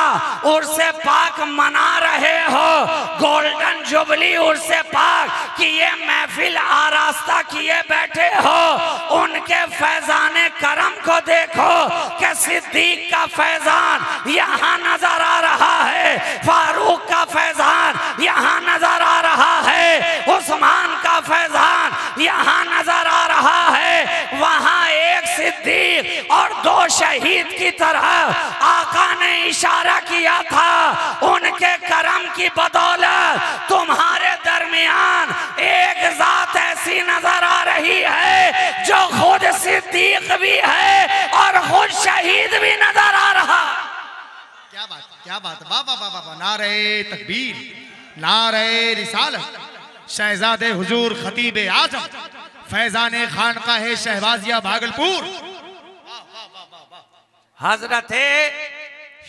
उर्से पाक मना रहे हो, गोल्डन जुबली उर्से पाक कि ये महफिल आरास्ता किए बैठे हो, उनके फैजान करम को देखो कि सिद्दीक का फैजान यहाँ नजर आ रहा है, फारूक का फैजान यहाँ नजर आ रहा है, उस्मान का फैजान यहाँ नजर आ रहा है। वहाँ एक सिद्दीक और 2 शहीद की तरह आका ने इशारा किया था, उनके करम की बदौलत तुम्हारे दरमियान एक जात ऐसी नजर आ रही है जो खुद सिद्दीक भी है और खुद शहीद भी नजर आ रहा। क्या बात, क्या बात, वाह वाह वाह वाह, नारे तकबीर, नारे रिसालत, शहजादे हुजूर खतीब आजम फैजान खानकाह शहबाजिया भागलपुर, हजरते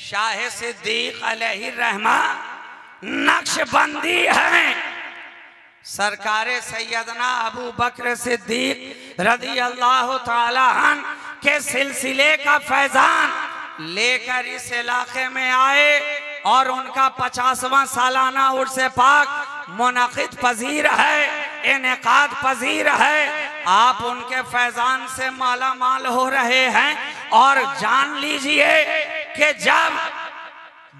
शाह सिद्दीक अलैहिर्रहमा नक्शबंदी है। सरकारे सैयदना अबू बकर सिद्दीक रज़ी अल्लाह ताला अन्हु के सिलसिले का फैजान लेकर इस इलाके में आए और उनका 50वां सालाना उर्से पाक मुनक़िद पजीर है, इनेकाद पजीर है। आप उनके फैजान से माला माल हो रहे हैं और जान लीजिए कि जब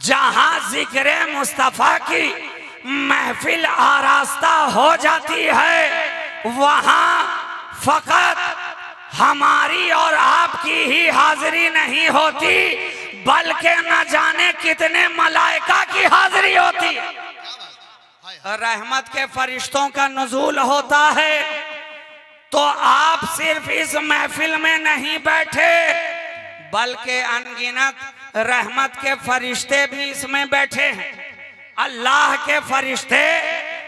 जहां जिक्र मुस्तफ़ा की महफिल आरास्ता हो जाती है, वहां फकत हमारी और आपकी ही हाजिरी नहीं होती, बल्कि न जाने कितने मलाइका की हाजिरी होती है। रहमत के फरिश्तों का नुज़ूल होता है। तो आप सिर्फ इस महफिल में नहीं बैठे, बल्कि अनगिनत रहमत के फरिश्ते भी इसमें बैठे हैं। अल्लाह के फरिश्ते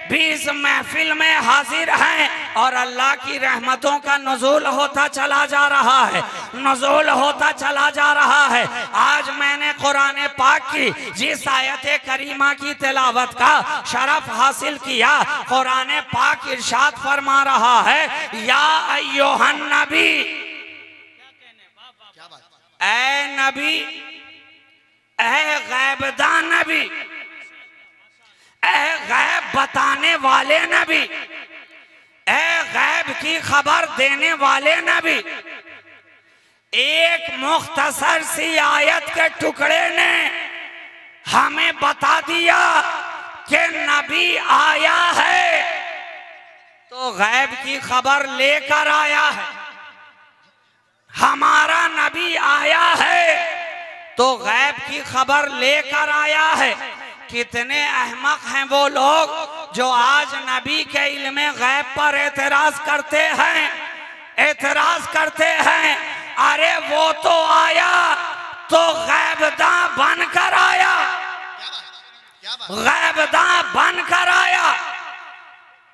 भी इस महफिल में हाजिर हैं और अल्लाह की रहमतों का नुज़ूल होता चला जा रहा है, नुज़ूल होता चला जा रहा है। आज मैंने कुरान पाक की जिस आयत करीमा की तिलावत का शरफ हासिल किया, कुरान पाक इरशाद फरमा रहा है, या अय्युहन नबी, ऐ नबी, ऐ गैबदान नबी, ऐ गैब बताने वाले नबी, ऐ गैब की खबर देने वाले नबी। एक मुख्तसर सी आयत के टुकड़े ने हमें बता दिया कि नबी आया है तो गैब की खबर लेकर आया है। हमारा नबी आया है तो गैब की खबर लेकर आया है। कितने अहमक हैं वो लोग जो आज नबी के इल्म गैब पर एतराज करते हैं, एतराज करते हैं। अरे वो तो आया तो गैबदां बनकर आया, गैबदां बनकर आया।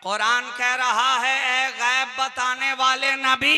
कुरान कह रहा है, ऐ गैब बताने वाले नबी,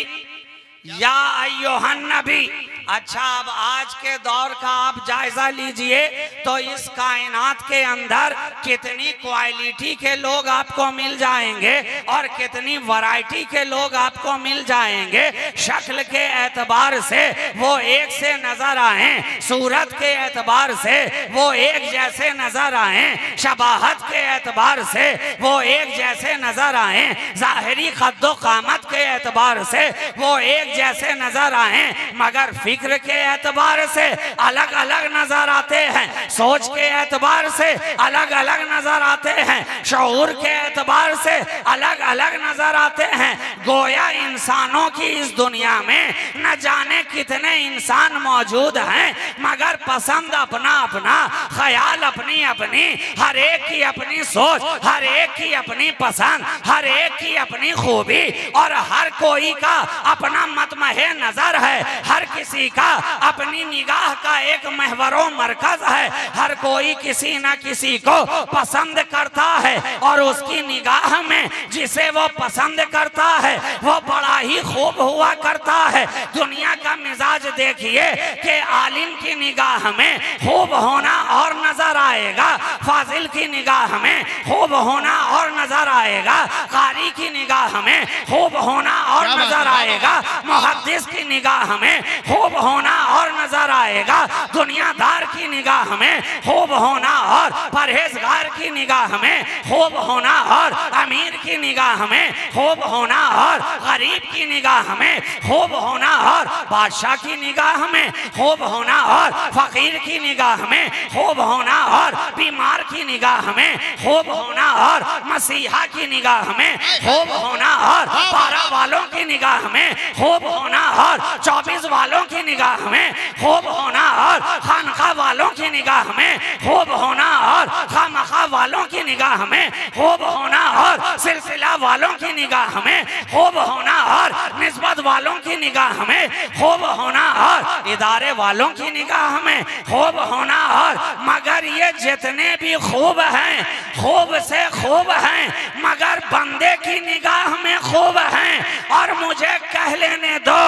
या अय्युहन नबी। अच्छा, अब आज के दौर का आप जायजा लीजिए तो इस कायनात के अंदर कितनी क्वालिटी के लोग आपको मिल जाएंगे और कितनी वैरायटी के लोग आपको मिल जाएंगे। शक्ल के एतबार से वो एक से नजर आए, सूरत के एतबार से वो एक जैसे नजर आए, शबाहत के एतबार से वो एक जैसे नजर आए, जाहिरी कद्दो कामत के एतबार से वो एक जैसे नजर आए, मगर फिक्र के एतबार से अलग अलग नजर आते हैं, सोच के एतबार से अलग अलग नजर आते हैं, शऊर के एतबार से अलग अलग नजर आते हैं। गोया इंसानों की इस दुनिया में न जाने कितने इंसान मौजूद हैं, मगर पसंद अपना अपना, ख्याल अपनी अपनी, हर एक की अपनी सोच, हर एक की अपनी पसंद, हर एक की अपनी खूबी और हर कोई का अपना मतमहे नजर है, हर किसी का अपनी निगाह का एक महवरो मरकज है। हर कोई किसी न किसी को पसंद करता है और उसकी निगाह में जिसे वो पसंद करता है वो बड़ा ही खूब हुआ करता है। दुनिया का मिजाज देखिए कि आलिम की निगाह में खूब होना और नजर आएगा, फाजिल की निगाह में खूब होना और नजर आएगा, कारी की निगाह में खूब होना और नजर आएगा, मुहद्दिस की निगाह में खूब होना और नजर आएगा, दुनियादार की निगाह में खूब होना और परहेजगार की निगाह में खूब होना और अमीर की निगाह में खूब होना और गरीब की निगाह में खूब होना और बादशाह की निगाह में खूब होना और फकीर की निगाह में खूब होना और बीमार की निगाह में खूब होना और मसीहा की निगाह में खूब होना और 12 वालों की निगाह में खूब होना और 24 वालों की निगाह में खूब होना और खानका वालों की निगाह में खूब होना और खामखा वालों की निगाह में खूब होना और सिलसिला वालों की निगाह में खूब होना और निस्बत वालों की निगाह में खूब होना और इदारे वालों की निगाह में खूब होना और मगर ये जितने भी खूब हैं खूब से खूब हैं मगर बंदे की निगाह में खूब हैं। और मुझे कह लेने दो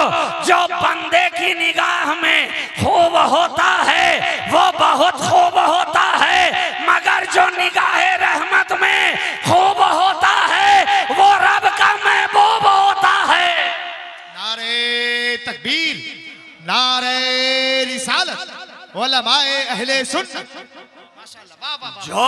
जो बंदे की निगाह में खूब होता है वो बहुत खूब होता है, मगर जो निगाह रहमत में खूब होता है वो रब का महबूब होता है। नारे तकबीर, नारे रिसालत, उलमाए अहले सुन्नत। जो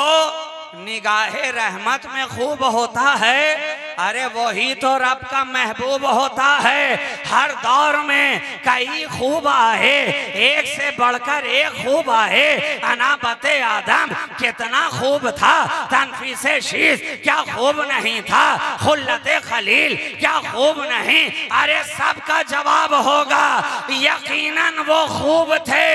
निगाहे रहमत में खूब होता है अरे वही तो रब का महबूब होता है। हर दौर में कई खूब आए, एक से बढ़कर एक खूब आए। अनाबते आदम कितना खूब था, तनफीसे शीश क्या खूब नहीं था, खुल्लते खलील क्या खूब नहीं। अरे सबका जवाब होगा यकीनन वो खूब थे,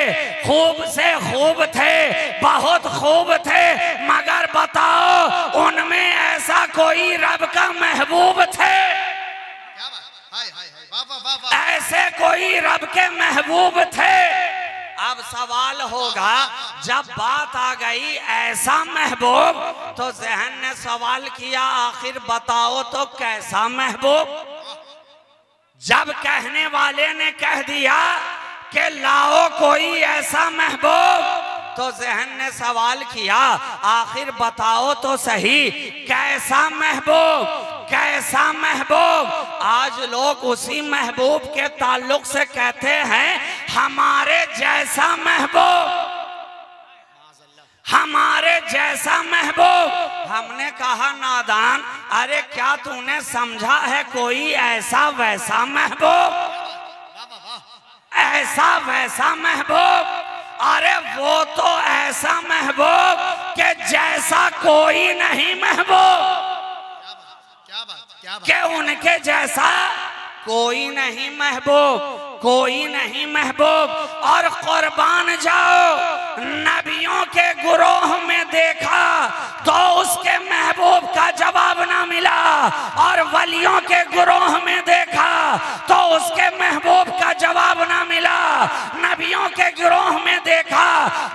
खूब से खूब थे, बहुत खूब थे। मगर बताओ उनमें ऐसा कोई रब का महबूब थे? ऐसे कोई रब के महबूब थे? अब सवाल होगा जब बात आ गई ऐसा महबूब तो जहन ने सवाल किया आखिर बताओ तो कैसा महबूब। जब कहने वाले ने कह दिया कि लाओ कोई ऐसा महबूब तो जहन ने सवाल किया आखिर बताओ तो सही कैसा महबूब, कैसा महबूब। आज लोग उसी महबूब के ताल्लुक से कहते हैं हमारे जैसा महबूब, हमारे जैसा महबूब। हमने कहा नादान अरे क्या तूने समझा है कोई ऐसा वैसा महबूब, ऐसा वैसा महबूब? अरे वो तो ऐसा महबूब के जैसा कोई नहीं महबूब, के उनके जैसा कोई नहीं महबूब, कोई नहीं महबूब। और कुर्बान जाओ नबियों के गुरोह में देखा तो उसके महबूब का जवाब ना मिला, और वलियों के गुरोह में देखा तो उसके महबूब का जवाब ना मिला। नबियों के गिरोह में देखा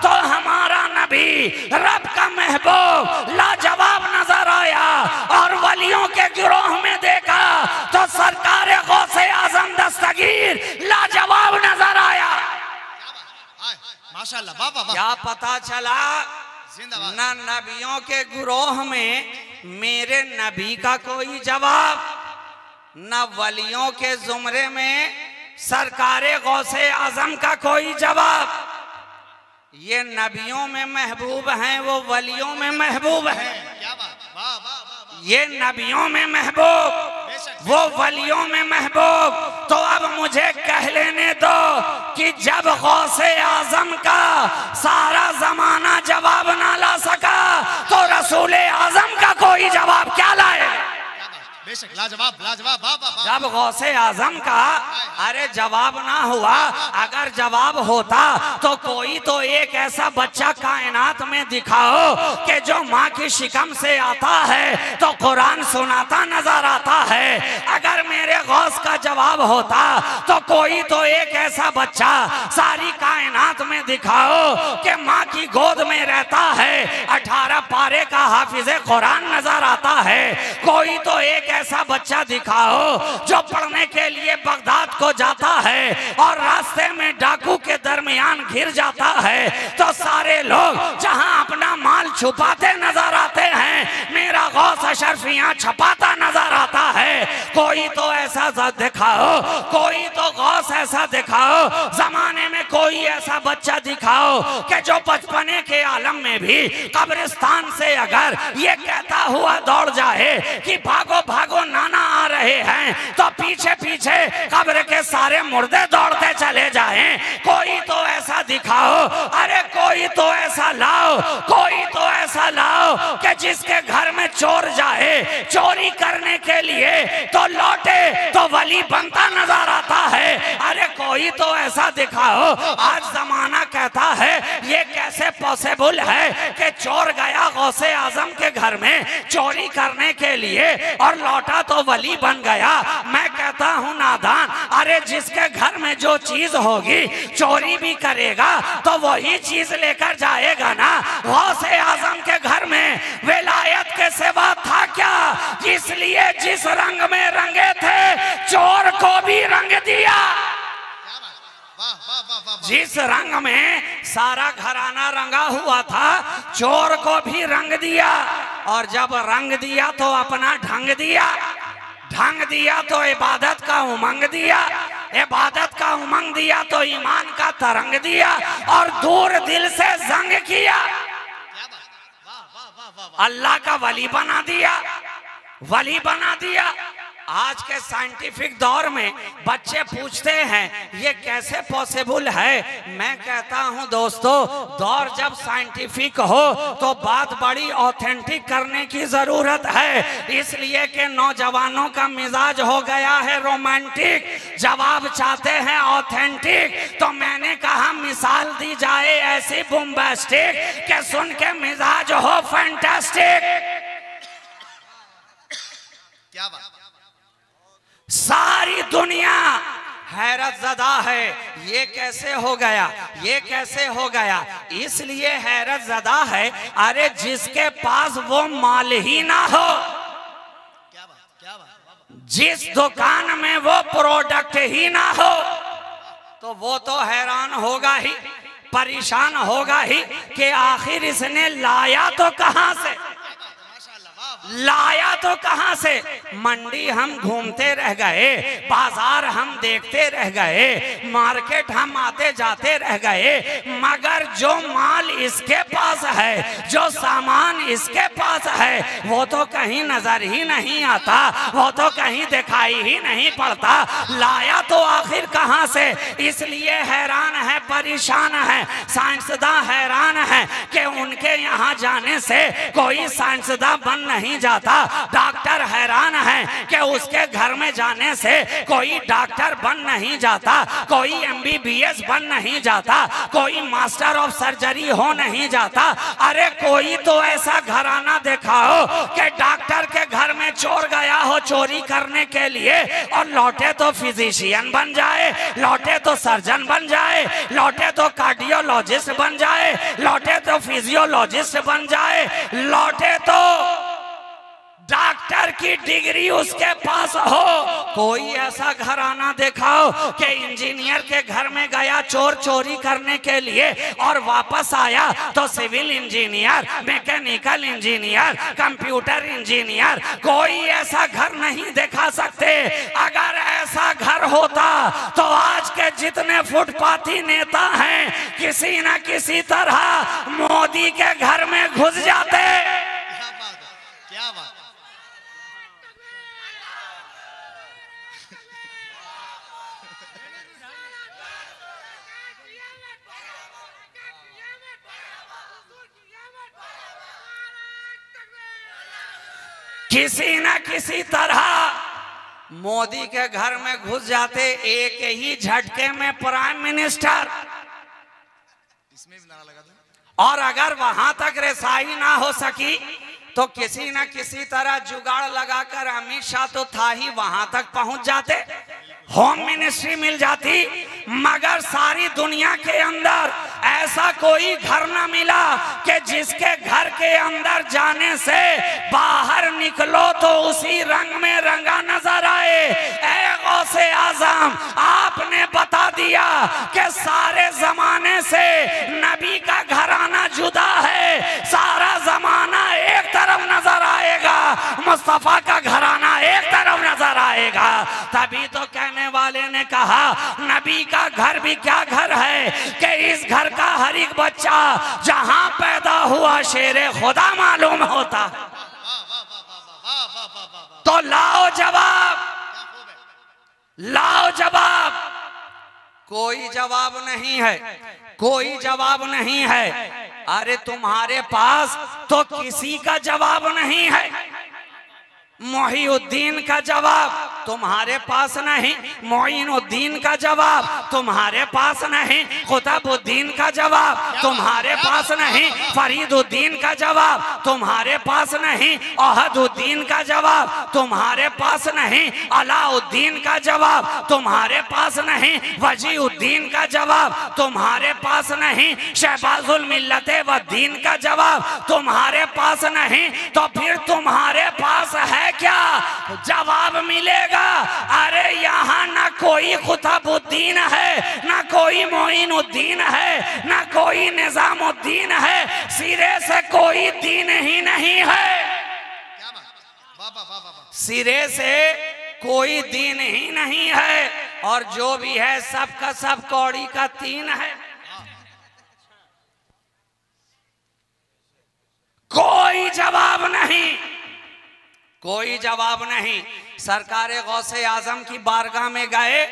तो हमारा नबी रब का महबूब लाजवाब नजर आया, और वलियों के गिरोह में देखा तो सरकार गौसे आजम दस्तगीर लाजवाब नजर आया। माशाल्लाह, वाह वाह। क्या पता चला न नबियों के गुरोह में मेरे नबी का कोई जवाब, न वलियों के जुमरे में सरकारे गौसे आजम का कोई जवाब। ये नबियों में महबूब हैं, वो वलियों में महबूब हैं। क्या बात, वाह वाह। ये नबियों में महबूब, वो वलियों में महबूब। तो अब मुझे कह लेने दो कि जब गौसे आजम का सारा जमाना जवाब ना ला सका तो रसूल आजम का कोई जवाब क्या लाए? बेशक लाजवाब लाजवाब वाह वाह वाह। जब गौसे आजम का अरे जवाब ना हुआ, अगर जवाब होता तो कोई तो एक ऐसा बच्चा कायनात में दिखाओ कि जो माँ की शिकम से आता है तो कुरान सुनाता नजर आता है। अगर मेरे गौस का जवाब होता तो कोई तो एक ऐसा बच्चा सारी कायनात में दिखाओ कि माँ की गोद में रहता है, 18 पारे का हाफिज़े कुरान नजर आता है। कोई तो एक ऐसा बच्चा दिखाओ जो पढ़ने के लिए बगदाद को जाता है और रास्ते में डाकू के दरमियान घिर जाता है तो सारे लोग जहां अपना माल छुपाते नजर आते हैं, मेरा गौस अशरफियां छपाता नजर आता है। कोई तो ऐसा दिखाओ, कोई तो गौस ऐसा दिखाओ, जमाने में कोई ऐसा बच्चा दिखाओ कि जो बचपने के आलम में भी कब्रिस्तान से अगर ये कहता हुआ दौड़ जाए कि भागो भागो नाना आ रहे हैं तो पीछे पीछे कब्र के सारे मुर्दे दौड़ते चले जाएं। कोई तो ऐसा दिखाओ, अरे कोई तो ऐसा लाओ, कोई तो ऐसा लाओ कि जिसके घर में चोर जाए चोरी करने के लिए तो लौटे तो वली बनता नजर आता है। अरे कोई तो ऐसा दिखाओ। आज जमाना कहता है ये कैसे पॉसिबल है कि चोर गया गौसे आजम के घर में चोरी करने के लिए और लौटा तो वली बन गया। मैं कहता हूँ नादान, अरे जिसके घर में जो चीज होगी चोरी भी करेगा तो वही चीज लेकर जाएगा ना। गौसे आजम के घर में विलायत के सिवा था क्या, इसलिए जिस रंग में रंगे थे चोर को भी रंग दिया। जिस रंग में सारा घराना रंगा हुआ था चोर को भी रंग दिया, और जब रंग दिया तो अपना ढंग दिया, ढंग दिया तो इबादत का उमंग दिया, इबादत का उमंग दिया तो ईमान का तरंग दिया, और दूर दिल से जंग किया, अल्लाह का वली बना दिया, वली बना दिया। आज के साइंटिफिक दौर में बच्चे पूछते हैं ये कैसे पॉसिबल है। मैं कहता हूं दोस्तों, दौर जब साइंटिफिक हो तो बात बड़ी ऑथेंटिक करने की जरूरत है, इसलिए कि नौजवानों का मिजाज हो गया है रोमांटिक, जवाब चाहते हैं ऑथेंटिक। तो मैंने कहा मिसाल दी जाए ऐसी बूम्बास्टिक कि सुन के मिजाज हो फैंटास्टिक। क्या बात। सारी दुनिया हैरत ज़दा है, ये कैसे हो गया, ये कैसे हो गया। इसलिए हैरत ज़दा है, अरे जिसके पास वो माल ही ना हो, क्या बात, क्या बात। जिस दुकान में वो प्रोडक्ट ही ना हो तो वो तो हैरान होगा ही, परेशान होगा ही कि आखिर इसने लाया तो कहां से, लाया तो कहां से। मंडी हम घूमते रह गए, बाजार हम देखते रह गए, मार्केट हम आते जाते रह गए, मगर जो माल इसके पास है, जो सामान इसके पास है, वो तो कहीं नजर ही नहीं आता, वो तो कहीं दिखाई ही नहीं पड़ता। लाया तो आखिर कहां से। इसलिए हैरान है, परेशान है, साइंसदान हैरान है कि उनके यहाँ जाने से कोई साइंसदान बन नहीं जाता। डॉक्टर हैरान है कि उसके घर में जाने से कोई डॉक्टर बन नहीं जाता, कोई MBBS बन नहीं जाता, कोई मास्टर ऑफ सर्जरी हो नहीं जाता। अरे कोई तो ऐसा घराना दिखाओ कि डॉक्टर के घर में चोर गया हो चोरी करने के लिए और लौटे तो फिजिशियन बन जाए, लौटे तो सर्जन बन जाए, लौटे तो कार्डियोलॉजिस्ट बन जाए, लौटे तो फिजियोलॉजिस्ट बन जाए, लौटे तो डॉक्टर की डिग्री उसके पास हो। कोई ऐसा घराना दिखाओ कि इंजीनियर के घर में गया चोर चोरी करने के लिए और वापस आया तो civil engineer, mechanical engineer, computer engineer. कोई ऐसा घर नहीं दिखा सकते। अगर ऐसा घर होता तो आज के जितने फुटपाथी नेता हैं किसी न किसी तरह मोदी के घर में घुस जाते। क्या बात है, क्या बात। किसी न किसी तरह मोदी के घर में घुस जाते, एक ही झटके में प्राइम मिनिस्टर। इसमें भी नारा लगा दो। और अगर वहां तक रसाई ना हो सकी तो किसी न किसी तरह जुगाड़ लगाकर अमित शाह तो था ही, वहां तक पहुंच जाते, होम मिनिस्ट्री मिल जाती। मगर सारी दुनिया के अंदर ऐसा कोई घर न मिला कि जिसके घर के अंदर जाने से बाहर निकलो तो उसी रंग में रंगा नजर आए। ऐ गौसे आजम, आपने बता दिया कि सारे जमाने से नबी का घराना जुदा है, सारा जमाना एक तरफ नजर आएगा, मुस्तफा का घराना एक तरफ नजर आएगा। तभी तो कहने वाले ने कहा नबी का घर भी क्या घर है कि इस घर का हर एक बच्चा जहां पैदा हुआ शेरे खुदा मालूम होता। तो लाओ जवाब, लाओ जवाब। कोई जवाब नहीं है, कोई जवाब नहीं है। अरे तुम्हारे पास तो किसी का जवाब नहीं है। मोहिउद्दीन का जवाब तुम्हारे पास नहीं, मोइनुद्दीन का जवाब तुम्हारे पास नहीं, कुतुबुद्दीन का जवाब तुम्हारे पास नहीं, फरीदुद्दीन का जवाब तुम्हारे पास नहीं, अहदुद्दीन का जवाब तुम्हारे पास नहीं, अलाउद्दीन का जवाब तुम्हारे पास नहीं, वजीउद्दीन का जवाब तुम्हारे पास नहीं, शहबाजुल मिल्लत व दीन का जवाब तुम्हारे पास नहीं। तो फिर तुम्हारे पास है क्या जवाब मिलेगा? अरे यहाँ ना कोई कुतुबुद्दीन है, ना कोई मोइनुद्दीन है, ना कोई निजामुद्दीन है, सिरे से कोई दीन ही नहीं है। सिरे से कोई दीन ही नहीं है, और जो भी है सब का सब कौड़ी का तीन है। कोई जवाब नहीं, कोई जवाब नहीं। सरकार गौसे आजम की बारगाह में गए,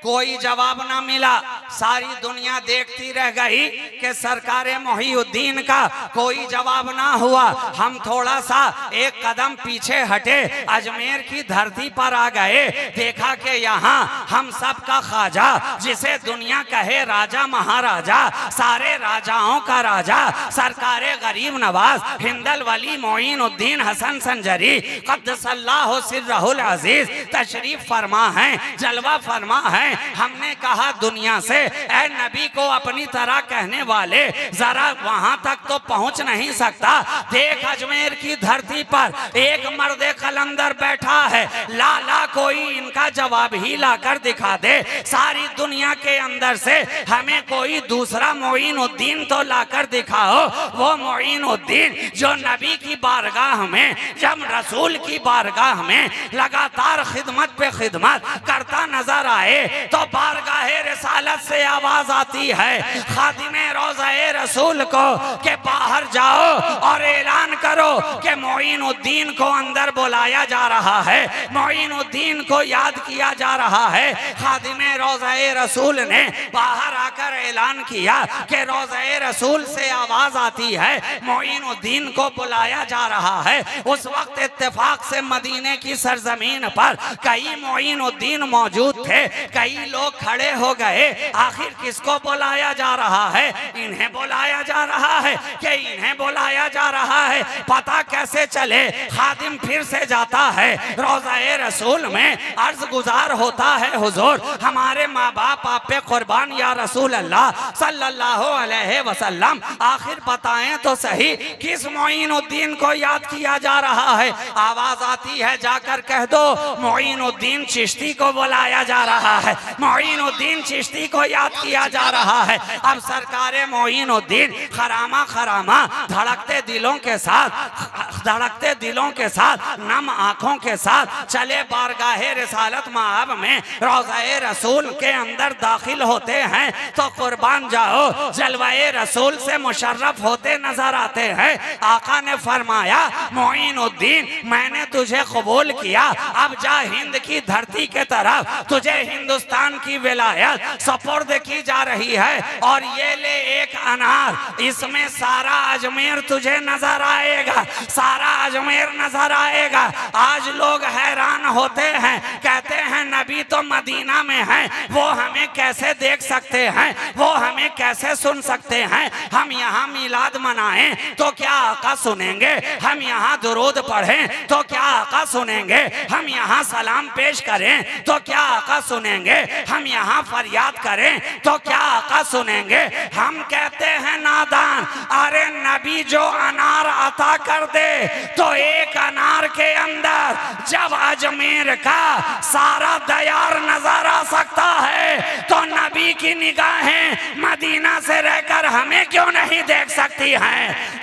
कोई जवाब ना मिला। सारी दुनिया देखती रह गई कि सरकार मोहिउद्दीन का कोई जवाब ना हुआ। हम थोड़ा सा एक कदम पीछे हटे, अजमेर की धरती पर आ गए, देखा कि यहाँ हम सब का ख्वाजा, जिसे दुनिया कहे राजा महाराजा, सारे राजाओं का राजा, सरकार गरीब नवाज हिंदल वली मोइनुद्दीन हसन संजरी क़द्दसल्लाहु सिर्रहुल अजीज तशरीफ फरमा है, जलवा फरमा है। हमने कहा दुनिया से ऐ नबी को अपनी तरह कहने वाले जरा वहां तक तो पहुंच नहीं सकता। देख अजमेर की धरती पर एक मर्द कलंदर बैठा है, लाला कोई इनका जवाब ही लाकर दिखा दे। सारी दुनिया के अंदर से हमें कोई दूसरा मोइनुद्दीन तो लाकर दिखाओ, वो मोइनुद्दीन जो नबी की बारगाह में, जब रसूल की बारगाह में लगातार खिदमत पे खिदमत करता नजर आए। तो बारगाहे रिसालत से आवाज आती है खादिमे रोज़ाए रसूल को कि बाहर जाओ और ऐलान करो कि मोइनुद्दीन को अंदर बुलाया जा रहा है, मोइनुद्दीन को याद किया जा रहा है। खादिमे रोज़ाए रसूल ने बाहर आकर ऐलान किया कि रोज़ाए रसूल से आवाज आती है मोइनुद्दीन को बुलाया जा रहा है। उस वक्त इत्तेफाक से मदीने की सरजमीन पर कई मोइनुद्दीन मौजूद थे, कई लोग खड़े हो गए। आखिर किसको बुलाया जा रहा है? इन्हें बुलाया जा रहा है कि इन्हें बुलाया जा रहा है? पता कैसे चले? खादिम फिर से जाता है रोज़ाए रसूल में, अर्ज गुजार होता है हुजूर हमारे माँ बाप आप पे कुर्बान या रसूल अल्लाह सल्लल्लाहु अलैहि वसल्लम, आखिर बताएं तो सही किस मोइनुद्दीन को याद किया जा रहा है? आवाज आती है जाकर कह दो मोइनुद्दीन चिश्ती को बुलाया जा रहा है, मोइनुद्दीन चिश्ती को याद किया जा रहा है। अब सरकार मोइनुद्दीन खरामा खरामा धड़कते दिलों के साथ, धड़कते दिलों के साथ, नम आंखों के साथ चले बारगाहे रिसालत माब में रोज़ाए रसूल के अंदर दाखिल होते हैं। तो कुर्बान जाओ जलवाए रसूल से मुशर्रफ होते नजर आते हैं। आका ने फरमाया मोइनुद्दीन मैंने तुझे कबूल किया, अब जा हिंद की धरती के तरफ, तुझे हिंदुस्तान की विलायत सपुर्द की जा रही है। और ये ले एक अनार, इसमें सारा अजमेर तुझे नजर आएगा, सारा सारा अजमेर नजर आएगा। आज लोग हैरान होते हैं, कहते हैं नबी तो मदीना में है, वो हमें कैसे देख सकते हैं, वो हमें कैसे सुन सकते हैं। हम यहाँ मिलाद मनाएं तो क्या आका सुनेंगे, हम यहाँ दुरूद पढ़ें तो क्या आका सुनेंगे, हम यहाँ सलाम पेश करें तो क्या आका सुनेंगे, हम यहाँ फरियाद करें तो क्या आका सुनेंगे। हम कहते हैं नादान, अरे नबी जो अनार अता कर दे तो एक अनार के अंदर जब अजमेर का सारा दयार नजर आ सकता है तो नबी की निगाहें मदीना से रहकर हमें क्यों नहीं देख सकती हैं।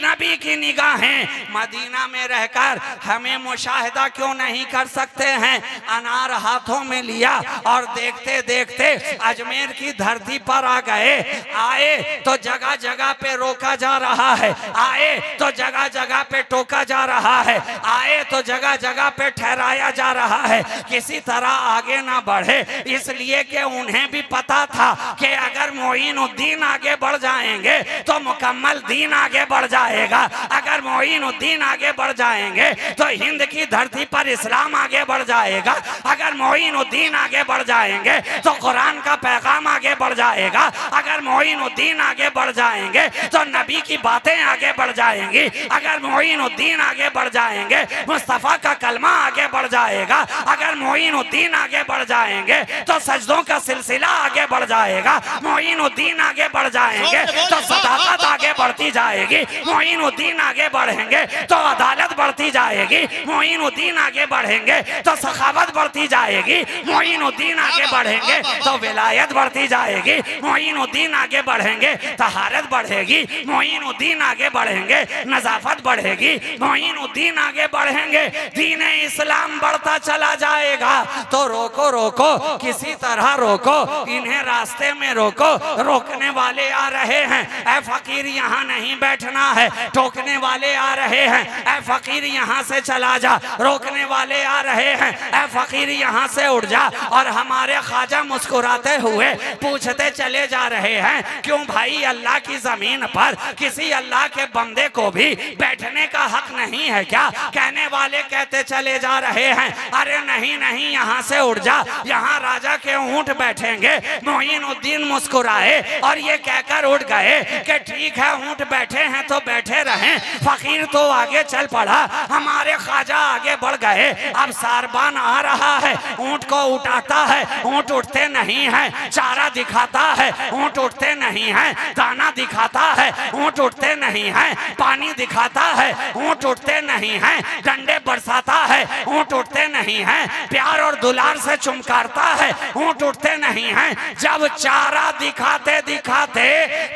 नबी की निगाहें मदीना में रहकर हमें मुशाहिदा क्यों नहीं कर सकते हैं। अनार हाथों में लिया और देखते देखते अजमेर की धरती पर आ गए। आए तो जगह जगह पे रोका जा रहा है, आए तो जगह जगह पे टोका जा रहा है, आए तो जगह जगह पे ठहराया जा रहा है, किसी तरह आगे ना बढ़े। इसलिए कि उन्हें भी पता था कि अगर मोइनुद्दीन आगे बढ़ जाएंगे तो मुकम्मल दीन आगे बढ़ जाएगा। अगर मोइनुद्दीन आगे बढ़ जाएंगे तो हिंद की धरती पर इस्लाम आगे बढ़ जाएगा। अगर मोइनुद्दीन आगे बढ़ जाएंगे तो कुरान का पैगाम आगे बढ़ जाएगा। अगर मोइनुद्दीन आगे बढ़ जाएंगे तो नबी की बातें आगे बढ़ जाएंगी। अगर मोइनुद्दीन आगे बढ़ जाएंगे मुस्तफा का कलमा आगे बढ़ जाएगा। अगर मोइनुद्दीन आगे बढ़ जाएंगे तो सजदों का सिलसिला आगे बढ़ जाएगा। मोइनुद्दीन आगे बढ़ जाएंगे तो सदाकत आगे बढ़ती जाएगी। मोइनुद्दीन आगे बढ़ेंगे तो अदालत बढ़ती जाएगी। मोइनुद्दीन आगे बढ़ेंगे तो सखावत बढ़ती जाएगी। मोइनुद्दीन आगे बढ़ेंगे तो विलायत बढ़ती जाएगी। मोइनुद्दीन आगे बढ़ेंगे तहारत बढ़ेगी। मोइनुद्दीन आगे बढ़ेंगे नजाफत बढ़ेगी। मोइनुद्दीन आगे बढ़ेंगे दीन इस्लाम बढ़ता चला जाएगा। तो रोको रोको, किसी तरह रोको, इन्हें रास्ते में रोको। रोकने वाले आ रहे हैं, ऐ फकीर यहाँ नहीं बैठना है। टोकने वाले आ रहे हैं, ऐ फकीर यहाँ से चला जा। रोकने वाले आ रहे हैं, ऐ फकीर यहाँ से उठ जा। और हमारे ख्वाजा मुस्कुराते हुए पूछते चले जा रहे हैं, क्यों भाई अल्लाह की जमीन पर किसी अल्लाह के बंदे को भी बैठने का हक नहीं है क्या? कहने वाले कहते चले जा रहे हैं, अरे नहीं नहीं यहाँ से उठ जा, यहाँ राजा के ऊंट बैठेंगे। मोइनुद्दीन मुस्कुराए और ये कहकर उठ गए कि ठीक है ऊंट बैठे हैं तो बैठे रहें। फकीर तो आगे चल पड़ा, हमारे ख्वाजा आगे बढ़ गए। अब सारबान आ रहा है, ऊंट को उठाता है, ऊंट उठते नहीं है। चारा दिखाता है, ऊंट उठते नहीं है। दाना दिखाता है, ऊंट उठते नहीं है। पानी दिखाता है, ऊंट उठते नहीं है। डंडे बरसाता है, ऊंट उठते नहीं है। प्यार और दुलार से चुमकारता है, ऊंट उठते नहीं है। जब चारा दिखाते दिखाते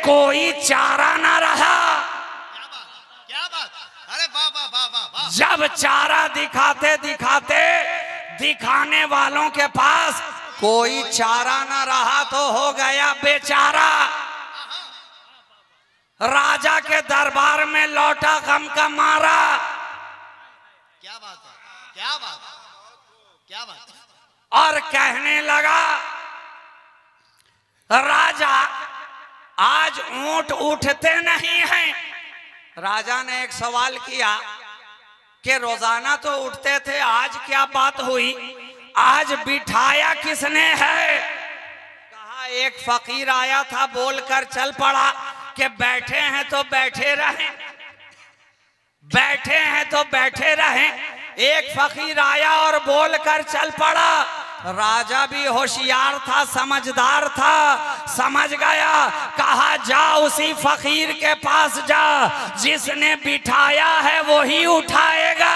कोई चारा ना रहा, क्या बात, अरे वाह वाह वाह वाह वाह। जब चारा दिखाते दिखाते दिखाने वालों के पास कोई चारा ना रहा तो हो गया बेचारा। राजा के दरबार में लौटा गम का मारा। क्या बात है, क्या बात, क्या बात। और कहने लगा, राजा आज ऊंट उठते नहीं हैं। राजा ने एक सवाल किया कि रोजाना तो उठते थे, आज क्या बात हुई, आज बिठाया किसने है? कहा एक फकीर आया था, बोलकर चल पड़ा कि बैठे हैं तो बैठे रहें, बैठे हैं तो बैठे रहें। एक फकीर आया और बोलकर चल पड़ा। राजा भी होशियार था, समझदार था, समझ गया। कहा जा उसी फकीर के पास जा, जिसने बिठाया है वही उठाएगा।